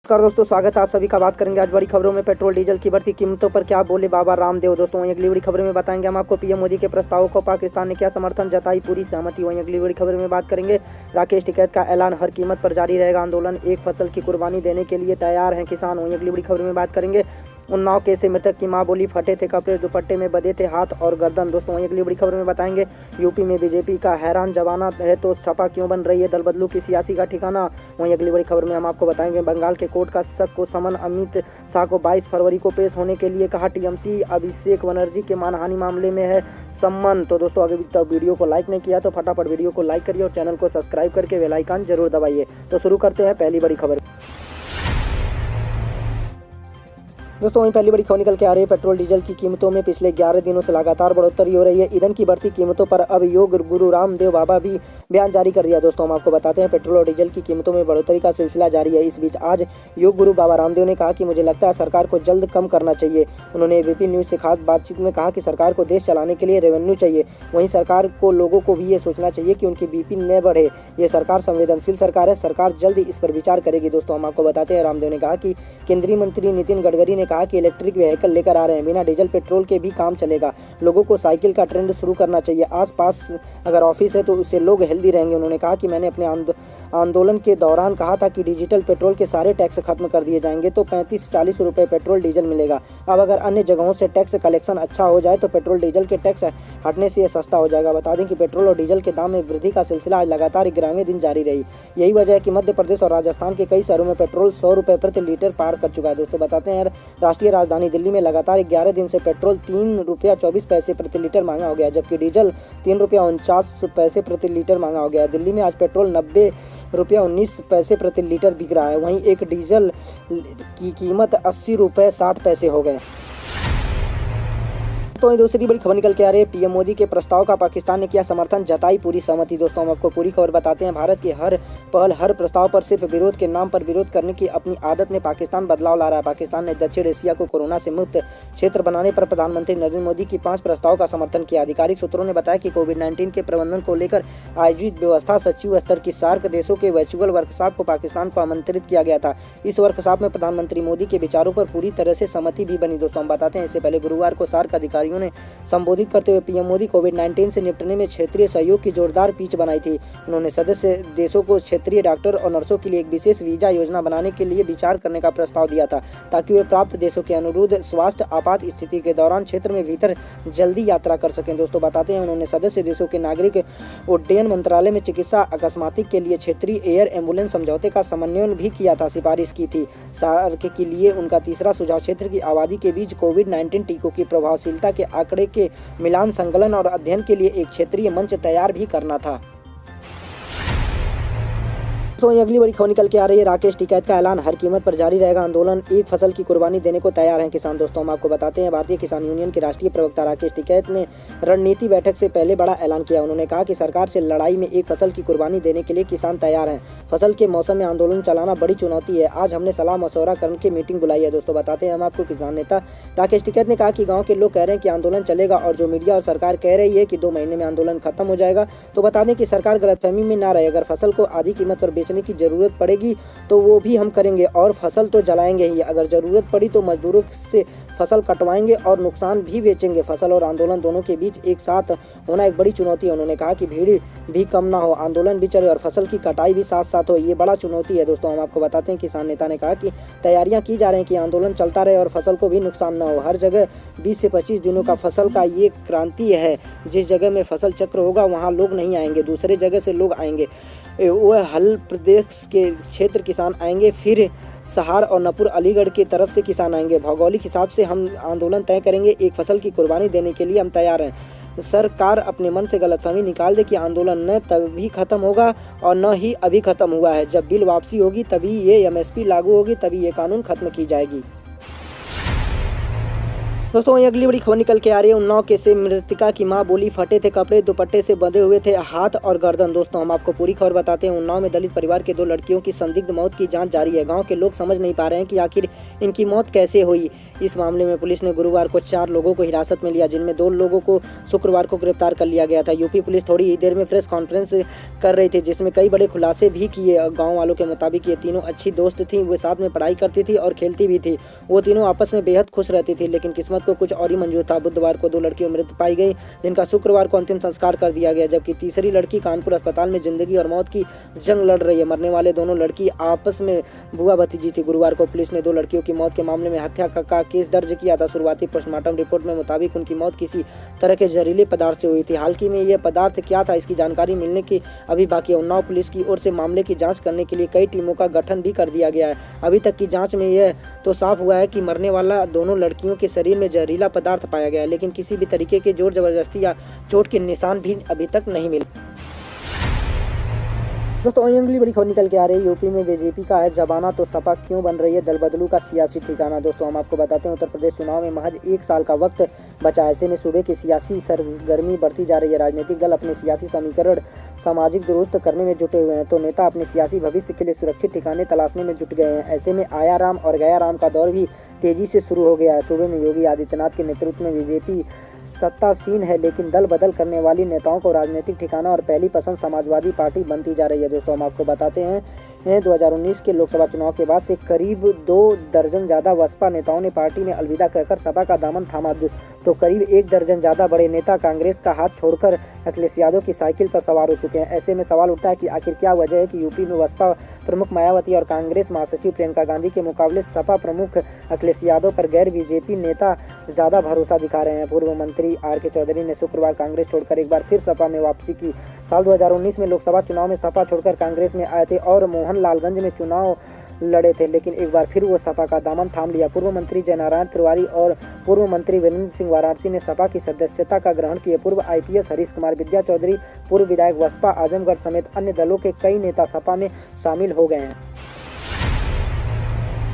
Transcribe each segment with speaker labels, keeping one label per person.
Speaker 1: नमस्कार दोस्तों, स्वागत है आप सभी का। बात करेंगे आज बड़ी खबरों में पेट्रोल डीजल की बढ़ती कीमतों पर क्या बोले बाबा रामदेव। दोस्तों वहीं अगली बड़ी खबर में बताएंगे हम आपको पीएम मोदी के प्रस्तावों को पाकिस्तान ने क्या समर्थन जताई, पूरी सहमति। वहीं अगली बड़ी खबर में बात करेंगे राकेश टिकैत का ऐलान, हर कीमत पर जारी रहेगा आंदोलन, एक फसल की कुर्बानी देने के लिए तैयार हैं किसान। वहीं अगली बड़ी खबर में बात करेंगे उन्नाव केस से मृतक की मां बोली, फटे थे कपड़े, दुपट्टे में बंधे थे हाथ और गर्दन। दोस्तों वहीं अगली बड़ी खबर में बताएंगे यूपी में बीजेपी का हैरान जमाना है तो सपा क्यों बन रही है दल बदलू की सियासी का ठिकाना। वहीं अगली बड़ी खबर में हम आपको बताएंगे बंगाल के कोर्ट का शक को समन, अमित शाह को 22 फरवरी को पेश होने के लिए कहा टीएमसी, अभिषेक बनर्जी के मानहानि मामले में है सम्मन। तो दोस्तों अभी तक वीडियो को लाइक नहीं किया तो फटाफट वीडियो को लाइक करिए और चैनल को सब्सक्राइब करके बेल आइकन जरूर दबाइए। तो शुरू करते हैं पहली बड़ी खबर। दोस्तों वहीं पहली बड़ी खबर निकल के आ रही है पेट्रोल डीजल की कीमतों में पिछले 11 दिनों से लगातार बढ़ोतरी हो रही है। ईंधन की बढ़ती कीमतों पर अब योग गुरु रामदेव बाबा भी बयान जारी कर दिया। दोस्तों हम आपको बताते हैं पेट्रोल और डीजल की कीमतों में बढ़ोतरी का सिलसिला जारी है। इस बीच आज योग गुरु बाबा रामदेव ने कहा कि मुझे लगता है सरकार को जल्द कम करना चाहिए। उन्होंने एबीपी न्यूज से खास बातचीत में कहा कि सरकार को देश चलाने के लिए रेवेन्यू चाहिए, वहीं सरकार को लोगों को भी ये सोचना चाहिए कि उनकी बीपी न बढ़े। ये सरकार संवेदनशील सरकार है, सरकार जल्द इस पर विचार करेगी। दोस्तों हम आपको बताते हैं रामदेव ने कहा कि केंद्रीय मंत्री नितिन गडकरी ने कहा कि इलेक्ट्रिक व्हीकल लेकर आ रहे हैं, बिना डीजल पेट्रोल के भी काम चलेगा। लोगों को साइकिल का ट्रेंड शुरू करना चाहिए, आसपास अगर ऑफिस है तो उससे लोग हेल्दी रहेंगे। उन्होंने कहा कि मैंने अपने आंदोलन के दौरान कहा था कि डिजिटल पेट्रोल के सारे टैक्स खत्म कर दिए जाएंगे तो 35-40 रुपए पेट्रोल डीजल मिलेगा। अब अगर अन्य जगहों से टैक्स कलेक्शन अच्छा हो जाए तो पेट्रोल डीजल के टैक्स हटने से ये सस्ता हो जाएगा। बता दें कि पेट्रोल और डीजल के दाम में वृद्धि का सिलसिला आज लगातार 11वें दिन जारी रही। यही वजह है कि मध्य प्रदेश और राजस्थान के कई शहरों में पेट्रोल 100 रुपये प्रति लीटर पार कर चुका है। दोस्तों बताते हैं राष्ट्रीय राजधानी दिल्ली में लगातार 11 दिन से पेट्रोल 3 रुपया 24 पैसे प्रति लीटर महंगा हो गया, जबकि डीजल 3 रुपया 49 पैसे प्रति लीटर महंगा हो गया। दिल्ली में आज पेट्रोल 90 रुपया 19 पैसे प्रति लीटर बिक रहा है, वहीं एक डीजल की कीमत 80 रुपये 60 पैसे हो गए। तो दूसरी बड़ी खबर निकल के आ रही है पीएम मोदी के प्रस्ताव का पाकिस्तान ने किया समर्थन, जताई पूरी सहमति। दोस्तों हम आपको पूरी खबर बताते हैं। भारत की हर पहल हर प्रस्ताव पर सिर्फ विरोध के नाम पर विरोध करने की अपनी आदत में पाकिस्तान बदलाव ला रहा है। पाकिस्तान ने दक्षिण एशिया को कोरोना से मुक्त क्षेत्र बनाने पर प्रधानमंत्री नरेंद्र मोदी की 5 प्रस्तावों का समर्थन किया। आधिकारिक सूत्रों ने बताया कि कोविड-19 के प्रबंधन को लेकर आयोजित व्यवस्था सचिव स्तर की सार्क देशों के वर्चुअल वर्कशॉप को पाकिस्तान को आमंत्रित किया गया था। इस वर्कशॉप में प्रधानमंत्री मोदी के विचारों पर पूरी तरह से सहमति भी बनी। दोस्तों हम बताते हैं इससे पहले गुरुवार को सार्क अधिकारियों ने संबोधित करते हुए पीएम मोदी कोविड-19 से निपटने में क्षेत्रीय सहयोग की जोरदार पिच बनाई थी। उन्होंने सदस्य देशों को क्षेत्रीय डॉक्टर और नर्सों के लिए एक विशेष वीजा योजना बनाने के लिए विचार करने का प्रस्ताव दिया था, ताकि वे प्राप्त देशों के अनुरूध स्वास्थ्य आपात स्थिति के दौरान क्षेत्र में भीतर जल्दी यात्रा कर सकें। दोस्तों बताते हैं उन्होंने सदस्य देशों के नागरिक उड्डयन मंत्रालय में चिकित्सा अकस्मातिक के लिए क्षेत्रीय एयर एम्बुलेंस समझौते का समन्वयन भी किया था, सिफारिश की थी। सार्क के लिए उनका तीसरा सुझाव क्षेत्र की आबादी के बीच कोविड-19 टीकों की प्रभावशीलता के आंकड़े के मिलान, संकलन और अध्ययन के लिए एक क्षेत्रीय मंच तैयार भी करना था। तो अगली बड़ी खबर निकल के आ रही है राकेश टिकैत का ऐलान, हर कीमत पर जारी रहेगा आंदोलन, एक फसल की कुर्बानी देने को तैयार हैं किसान। दोस्तों हम आपको बताते हैं भारतीय किसान यूनियन के राष्ट्रीय प्रवक्ता राकेश टिकैत ने रणनीति बैठक से पहले बड़ा ऐलान किया। उन्होंने कहा कि सरकार से लड़ाई में एक फसल की कुर्बानी देने के लिए किसान तैयार हैं। फसल के मौसम में आंदोलन चलाना बड़ी चुनौती है, आज हमने सलाह मशवरा करके मीटिंग बुलाई है। दोस्तों बताते हैं हम आपको किसान नेता राकेश टिकैत ने कहा कि गाँव के लोग कह रहे हैं कि आंदोलन चलेगा और जो मीडिया और सरकार कह रही है कि 2 महीने में आंदोलन खत्म हो जाएगा, तो बता दें कि सरकार गलतफहमी में ना रहे। अगर फसल को आधी कीमत पर बेचने की जरूरत पड़ेगी तो वो भी हम करेंगे और फसल तो जलाएंगे ही। अगर जरूरत पड़ी तो मजदूरों से फसल कटवाएंगे और नुकसान भी बेचेंगे। फसल और आंदोलन दोनों के बीच एक साथ होना एक बड़ी चुनौती है। उन्होंने कहा कि भीड़ भी कम ना हो, आंदोलन भी चले और फसल की कटाई भी साथ साथ हो, ये बड़ा चुनौती है। दोस्तों हम आपको बताते हैं किसान नेता ने कहा कि तैयारियां की जा रही हैं कि आंदोलन चलता रहे और फसल को भी नुकसान न हो। हर जगह 20 से 25 दिनों का फसल का ये क्रांति है। जिस जगह में फसल चक्र होगा वहाँ लोग नहीं आएंगे, दूसरे जगह से लोग आएंगे। वह हल प्रदेश के क्षेत्र किसान आएंगे, फिर सहार और नपुर अलीगढ़ की तरफ से किसान आएंगे। भौगोलिक हिसाब से हम आंदोलन तय करेंगे, एक फसल की कुर्बानी देने के लिए हम तैयार हैं। सरकार अपने मन से गलतफहमी निकाल दे कि आंदोलन न तभी खत्म होगा और न ही अभी खत्म हुआ है। जब बिल वापसी होगी तभी ये एमएसपी लागू होगी, तभी ये कानून खत्म की जाएगी। दोस्तों वहीं अगली बड़ी खबर निकल के आ रही है उन्नाव केस से। मृतका की मां बोली फटे थे कपड़े, दुपट्टे से बंधे हुए थे हाथ और गर्दन। दोस्तों हम आपको पूरी खबर बताते हैं। उन्नाव में दलित परिवार के 2 लड़कियों की संदिग्ध मौत की जांच जारी है। गांव के लोग समझ नहीं पा रहे हैं कि आखिर इनकी मौत कैसे हुई। इस मामले में पुलिस ने गुरुवार को 4 लोगों को हिरासत में लिया, जिनमें 2 लोगों को शुक्रवार को गिरफ्तार कर लिया गया था। यूपी पुलिस थोड़ी ही देर में प्रेस कॉन्फ्रेंस कर रही थी, जिसमें कई बड़े खुलासे भी किए। गाँव वालों के मुताबिक ये तीनों अच्छी दोस्त थी, वे साथ में पढ़ाई करती थी और खेलती भी थी। वो तीनों आपस में बेहद खुश रहती थी, लेकिन किस्मत को कुछ और ही मंजूर था। बुधवार को 2 लड़कियां मृत पाई गई, जिनका शुक्रवार को अंतिम संस्कार कर दिया गया, जबकि तीसरी लड़की कानपुर अस्पताल में जिंदगी और मौत की जंग लड़ रही है। मरने वाले दोनों लड़की आपस में बुआ भतीजी थी। गुरुवार को पुलिस ने 2 लड़कियों की मौत के मामले में हत्या का केस दर्ज किया था। शुरुआती पोस्टमार्टम रिपोर्ट में मुताबिक उनकी मौत किसी तरह के जहरीले पदार्थ से हुई थी। हालांकि में यह पदार्थ क्या था, इसकी जानकारी मिलने की अभी बाकी है। उन्नाव पुलिस की ओर से मामले की जाँच करने के लिए कई टीमों का गठन भी कर दिया गया है। अभी तक की जाँच में यह तो साफ हुआ है कि मरने वाला दोनों लड़कियों के शरीर में जहरीला पदार्थ पाया गया है, लेकिन किसी भी तरीके के जोर जबरदस्ती या चोट के निशान भी अभी तक नहीं मिले। दोस्तों अगली बड़ी खबर निकल के आ रही है। यूपी में बीजेपी का है जमाना तो सपा क्यों बन रही है दल बदलू का सियासी ठिकाना। दोस्तों हम आपको बताते हैं उत्तर प्रदेश चुनाव में महज 1 साल का वक्त बचा। ऐसे में सूबे की सियासी सरगर्मी बढ़ती जा रही है। राजनीतिक दल अपने सियासी समीकरण सामाजिक दुरुस्त करने में जुटे हुए हैं, तो नेता अपने सियासी भविष्य के लिए सुरक्षित ठिकाने तलाशने में जुट गए हैं। ऐसे में आया राम और गया राम का दौर भी तेजी से शुरू हो गया है। सूबे में योगी आदित्यनाथ के नेतृत्व में बीजेपी सत्तासीन है, लेकिन दल बदल करने वाली नेताओं को राजनीतिक ठिकाना और पहली पसंद समाजवादी पार्टी बनती जा रही है। दोस्तों हम आपको बताते हैं 2019 के लोकसभा चुनाव के बाद से करीब 2 दर्जन ज़्यादा बसपा नेताओं ने पार्टी में अलविदा कहकर सपा का दामन थामा, तो करीब 1 दर्जन ज़्यादा बड़े नेता कांग्रेस का हाथ छोड़कर अखिलेश यादव की साइकिल पर सवार हो चुके हैं। ऐसे में सवाल उठता है कि आखिर क्या वजह है कि यूपी में बसपा प्रमुख मायावती और कांग्रेस महासचिव प्रियंका गांधी के मुकाबले सपा प्रमुख अखिलेश यादव पर गैर बीजेपी नेता ज़्यादा भरोसा दिखा रहे हैं। पूर्व मंत्री आर.के. चौधरी ने शुक्रवार कांग्रेस छोड़कर एक बार फिर सपा में वापसी की। साल 2019 में लोकसभा चुनाव में सपा छोड़कर कांग्रेस में आए थे और मोहनलालगंज में चुनाव लड़े थे, लेकिन एक बार फिर वो सपा का दामन थाम लिया। पूर्व मंत्री जयनारायण तिवारी और पूर्व मंत्री वीरेंद्र सिंह वाराणसी ने सपा की सदस्यता का ग्रहण किए। पूर्व आईपीएस हरीश कुमार विद्या चौधरी, पूर्व विधायक बसपा आजमगढ़ समेत अन्य दलों के कई नेता सपा में शामिल हो गए हैं।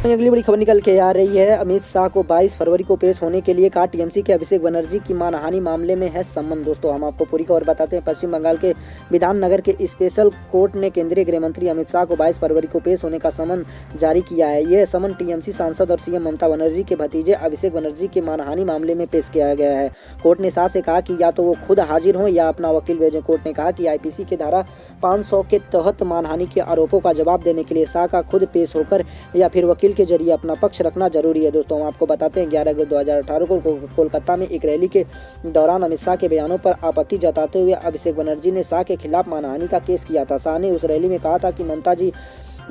Speaker 1: अगली बड़ी खबर निकल के आ रही है। अमित शाह को 22 फरवरी को पेश होने के लिए कहा टीएमसी के अभिषेक बनर्जी की मानहानि मामले में है संबंध। दोस्तों हम आपको पूरी खबर बताते हैं। पश्चिम बंगाल के विधाननगर के स्पेशल कोर्ट ने केंद्रीय गृह मंत्री अमित शाह को 22 फरवरी को पेश होने का समन जारी किया है। यह समन टीएमसी सांसद और सीएम ममता बनर्जी के भतीजे अभिषेक बनर्जी के मानहानि मामले में पेश किया गया है। कोर्ट ने शाह से कहा कि या तो वो खुद हाजिर हों या अपना वकील भेजें। कोर्ट ने कहा कि आईपीसी के धारा 500 के तहत मानहानि के आरोपों का जवाब देने के लिए शाह का खुद पेश होकर या फिर वकील के जरिए अपना पक्ष रखना जरूरी है। दोस्तों हम आपको बताते हैं 11 अगस्त 2018 को कोलकाता में एक रैली के दौरान अमित शाह के बयानों पर आपत्ति जताते हुए अभिषेक बनर्जी ने शाह के खिलाफ मानहानि का केस किया था। शाह ने उस रैली में कहा था कि ममता जी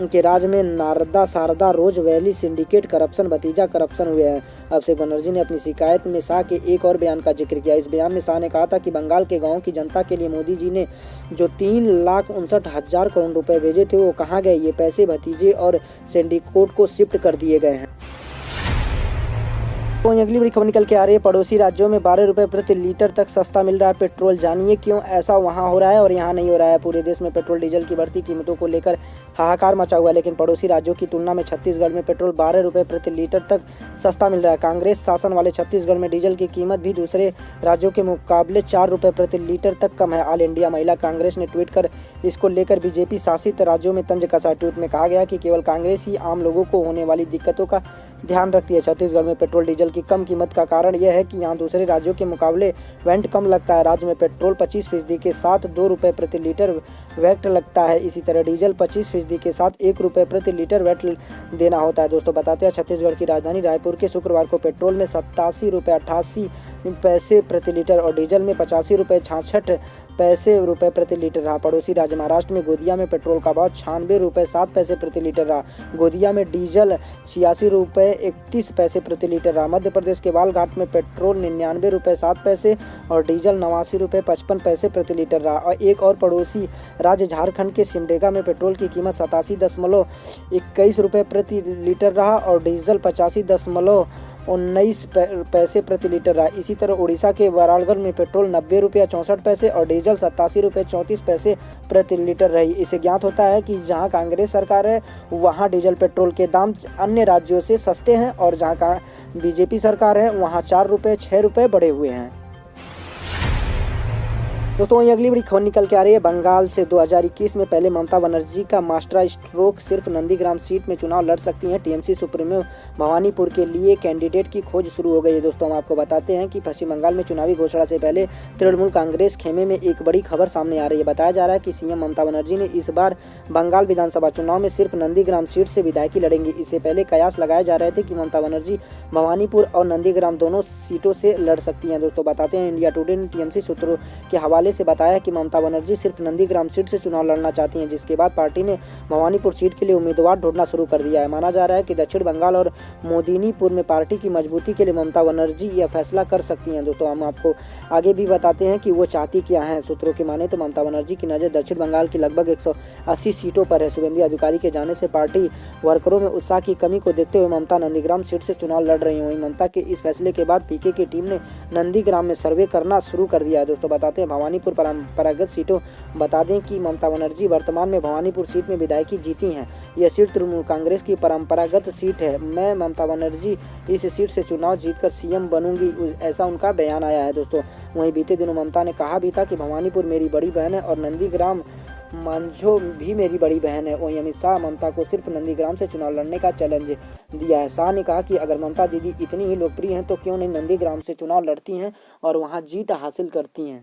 Speaker 1: के राज में नारदा शारदा रोज वैली सिंडिकेट करप्शन भतीजा करप्शन हुए हैं। अभिषेक बनर्जी ने अपनी शिकायत में शाह के एक और बयान का जिक्र किया। इस बयान में शाह ने कहा था कि बंगाल के गांव की जनता के लिए मोदी जी ने जो 3,59,000 करोड़ रुपए भेजे थे वो कहाँ गए। ये पैसे भतीजे और सिंडिकेट को शिफ्ट कर दिए गए हैं। तो अगली बड़ी खबर निकल के आ रही है। पड़ोसी राज्यों में 12 रुपये प्रति लीटर तक सस्ता मिल रहा है पेट्रोल। जानिए क्यों ऐसा वहां हो रहा है और यहां नहीं हो रहा है। पूरे देश में पेट्रोल डीजल की बढ़ती कीमतों को लेकर हाहाकार मचा हुआ है, लेकिन पड़ोसी राज्यों की तुलना में छत्तीसगढ़ में पेट्रोल 12 रुपये प्रति लीटर तक सस्ता मिल रहा है। कांग्रेस शासन वाले छत्तीसगढ़ में डीजल की कीमत भी दूसरे राज्यों के मुकाबले 4 रुपये प्रति लीटर तक कम है। ऑल इंडिया महिला कांग्रेस ने ट्वीट कर इसको लेकर बीजेपी शासित राज्यों में तंज कसा। ट्वीट में कहा गया कि केवल कांग्रेस ही आम लोगों को होने वाली दिक्कतों का ध्यान रखती है। छत्तीसगढ़ में पेट्रोल डीजल की कम कीमत का कारण यह है कि यहाँ दूसरे राज्यों के मुकाबले वैट कम लगता है। राज्य में पेट्रोल 25% के साथ 2 रुपये प्रति लीटर वैट लगता है। इसी तरह डीजल 25% के साथ 1 रुपये प्रति लीटर वैट देना होता है। दोस्तों बताते हैं छत्तीसगढ़ की राजधानी रायपुर के शुक्रवार को पेट्रोल में 87 रुपये 88 पैसे प्रति लीटर और डीजल में 85 रुपये 66 रुपये प्रति लीटर रहा। पड़ोसी राज्य महाराष्ट्र में गोदिया में पेट्रोल का भाव 96 रुपये 7 पैसे प्रति लीटर रहा। गोदिया में डीजल 86 रुपये 31 पैसे प्रति लीटर रहा। मध्य प्रदेश के बालघाट में पेट्रोल 99 रुपये 7 पैसे और डीजल 89 रुपये 55 पैसे प्रति लीटर रहा। और एक और पड़ोसी राज्य झारखंड के सिमडेगा में पेट्रोल की कीमत 87.21 रुपये प्रति लीटर रहा और डीजल 85 19 पैसे प्रति लीटर रहा। इसी तरह उड़ीसा के बराड़गढ़ में पेट्रोल 90 रुपया 64 पैसे और डीजल 87 रुपये 34 पैसे प्रति लीटर रही। इससे ज्ञात होता है कि जहां कांग्रेस सरकार है वहां डीजल पेट्रोल के दाम अन्य राज्यों से सस्ते हैं और जहां का बीजेपी सरकार है वहां 4 रुपये 6 रुपये बढ़े हुए हैं। दोस्तों वहीं अगली बड़ी खबर निकल के आ रही है बंगाल से। 2021 में पहले ममता बनर्जी का मास्टर स्ट्रोक सिर्फ नंदीग्राम सीट में चुनाव लड़ सकती हैं। टीएमसी सुप्रीमो भवानीपुर के लिए कैंडिडेट की खोज शुरू हो गई है। दोस्तों हम आपको बताते हैं कि पश्चिम बंगाल में चुनावी घोषणा से पहले तृणमूल कांग्रेस खेमे में एक बड़ी खबर सामने आ रही है। बताया जा रहा है कि सीएम ममता बनर्जी ने इस बार बंगाल विधानसभा चुनाव में सिर्फ नंदीग्राम सीट से विधायकी लड़ेंगी। इससे पहले कयास लगाए जा रहे थे कि ममता बनर्जी भवानीपुर और नंदीग्राम दोनों सीटों से लड़ सकती हैं। दोस्तों बताते हैं इंडिया टुडे ने टीएमसी सूत्रों के हवाले से बताया कि ममता बनर्जी सिर्फ नंदीग्राम सीट से चुनाव लड़ना चाहती हैं, जिसके बाद पार्टी ने भवानीपुर सीट के लिए उम्मीदवार ढूंढना शुरू कर दिया है। माना जा रहा है कि दक्षिण बंगाल और मोदिनीपुर में पार्टी की मजबूती के लिए ममता बनर्जी यह फैसला कर सकती हैं। दोस्तों हम आपको आगे भी बताते हैं कि वो चाहती क्या है। सूत्रों की माने तो ममता बनर्जी की नज़र दक्षिण बंगाल की लगभग 180 सीटों पर है। शुभेंदु अधिकारी के जाने से पार्टी वर्करों में उत्साह की कमी को देखते हुए ममता नंदीग्राम सीट से चुनाव लड़ रही हुई। ममता के इस फैसले के बाद पीके की टीम ने नंदीग्राम में सर्वे करना शुरू कर दिया है। दोस्तों बताते हैं भवानीपुर परंपरागत सीटों। बता दें कि ममता बनर्जी वर्तमान में भवानीपुर सीट में विधायकी जीती हैं। यह सीट तृणमूल कांग्रेस की परंपरागत सीट है। मैं ममता बनर्जी इस सीट से चुनाव जीतकर सीएम बनूंगी, ऐसा उनका बयान आया है। दोस्तों वहीं बीते दिनों ममता ने कहा भी था कि भवानीपुर मेरी बड़ी बहन है और नंदीग्राम मांझो भी मेरी बड़ी बहन है। वहीं अमित शाह ममता को सिर्फ नंदीग्राम से चुनाव लड़ने का चैलेंज दिया है। शाह ने कहा कि अगर ममता दीदी इतनी ही लोकप्रिय हैं तो क्यों नहीं नंदीग्राम से चुनाव लड़ती हैं और वहां जीत हासिल करती हैं।